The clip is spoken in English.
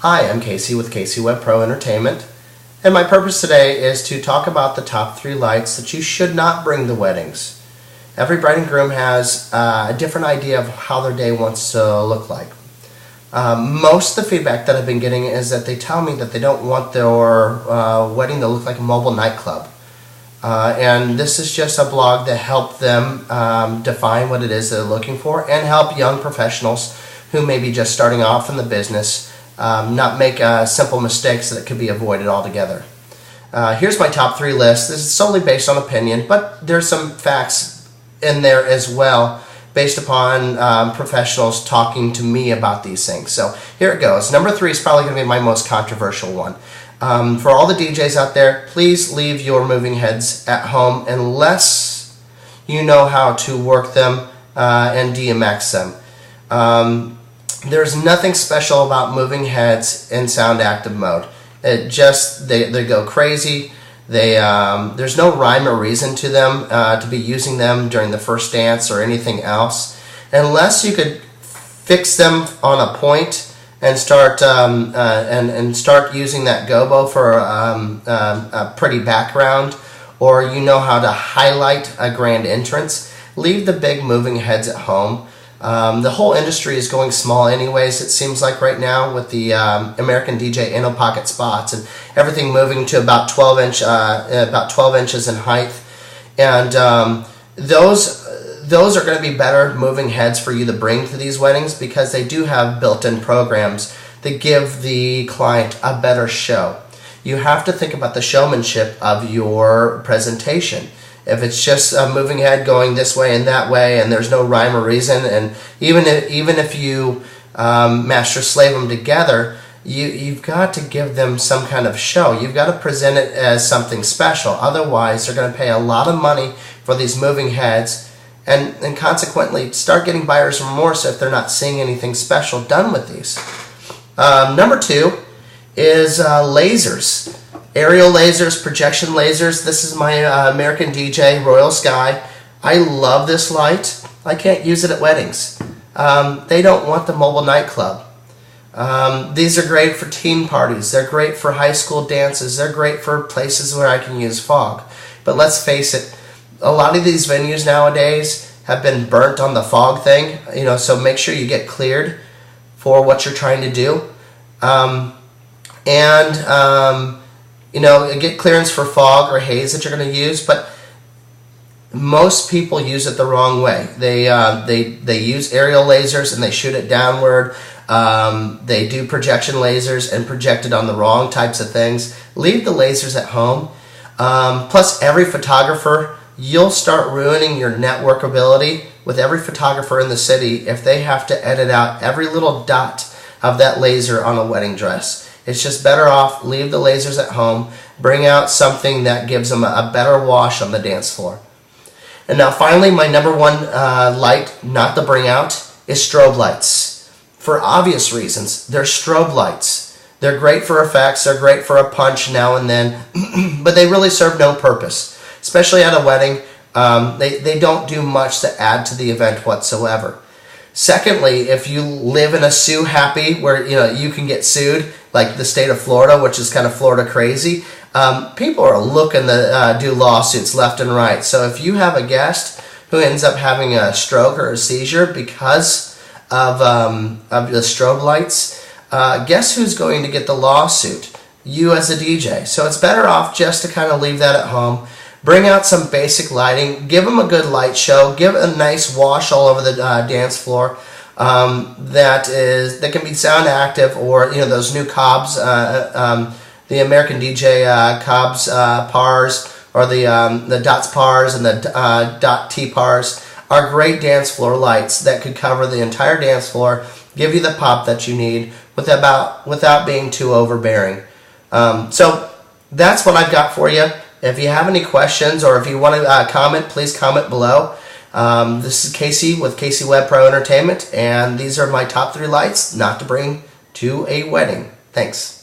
Hi, I'm Casey with Webb Entertainment, and my purpose today is to talk about the top 3 lights that you should not bring to weddings. Every bride and groom has a different idea of how their day wants to look like. Most of the feedback that I've been getting is that they tell me that they don't want their wedding to look like a mobile nightclub. And this is just a blog to help them define what it is they're looking for and help young professionals who may be just starting off in the business not make simple mistakes that could be avoided altogether. Here's my top 3 list. This is solely based on opinion, but there's some facts in there as well based upon professionals talking to me about these things. So here it goes. Number 3 is probably going to be my most controversial one. For all the DJs out there, please leave your moving heads at home unless you know how to work them and DMX them. There's nothing special about moving heads in sound active mode. It just, they go crazy. There's no rhyme or reason to them to be using them during the first dance or anything else, unless you could fix them on a point and start start using that gobo for a pretty background, or you know how to highlight a grand entrance. Leave the big moving heads at home. The whole industry is going small anyways, it seems like right now, with the American DJ Inno Pocket spots and everything moving to about 12 inches in height. And those are going to be better moving heads for you to bring to these weddings because they do have built-in programs that give the client a better show. You have to think about the showmanship of your presentation. If it's just a moving head going this way and that way and there's no rhyme or reason, and even if you master slave them together, you've got to give them some kind of show. You've got to present it as something special. Otherwise, they're going to pay a lot of money for these moving heads and consequently start getting buyer's remorse if they're not seeing anything special done with these. Number 2 is lasers. Aerial lasers, projection lasers. This is my American DJ Royal Sky. I love this light. I can't use it at weddings. They don't want the mobile nightclub. These are great for teen parties. They're great for high school dances. They're great for places where I can use fog. But let's face it, a lot of these venues nowadays have been burnt on the fog thing. So make sure you get cleared for what you're trying to do. Get clearance for fog or haze that you're going to use, but most people use it the wrong way. They use aerial lasers and they shoot it downward. They do projection lasers and project it on the wrong types of things. Leave the lasers at home. Plus, every photographer, you'll start ruining your networkability with every photographer in the city if they have to edit out every little dot of that laser on a wedding dress. It's just better off, leave the lasers at home, bring out something that gives them a better wash on the dance floor. And now finally, my number 1 light not to bring out is strobe lights. For obvious reasons, they're strobe lights. They're great for effects, they're great for a punch now and then, but they really serve no purpose. Especially at a wedding, they don't do much to add to the event whatsoever. Secondly, if you live in a sue happy where you can get sued, like the state of Florida, which is kind of Florida crazy, people are looking to do lawsuits left and right. So if you have a guest who ends up having a stroke or a seizure because of the strobe lights, guess who's going to get the lawsuit? You as a DJ. So it's better off just to kind of leave that at home. Bring out some basic lighting. Give them a good light show. Give a nice wash all over the dance floor. That can be sound active, or those new Cobbs, the American DJ Cobbs pars, or the Dots pars and the Dot T pars are great dance floor lights that could cover the entire dance floor, give you the pop that you need without being too overbearing. So that's what I've got for you. If you have any questions or if you want to comment, please comment below. This is Casey with Webb Entertainment, and these are my top 3 lights not to bring to a wedding. Thanks.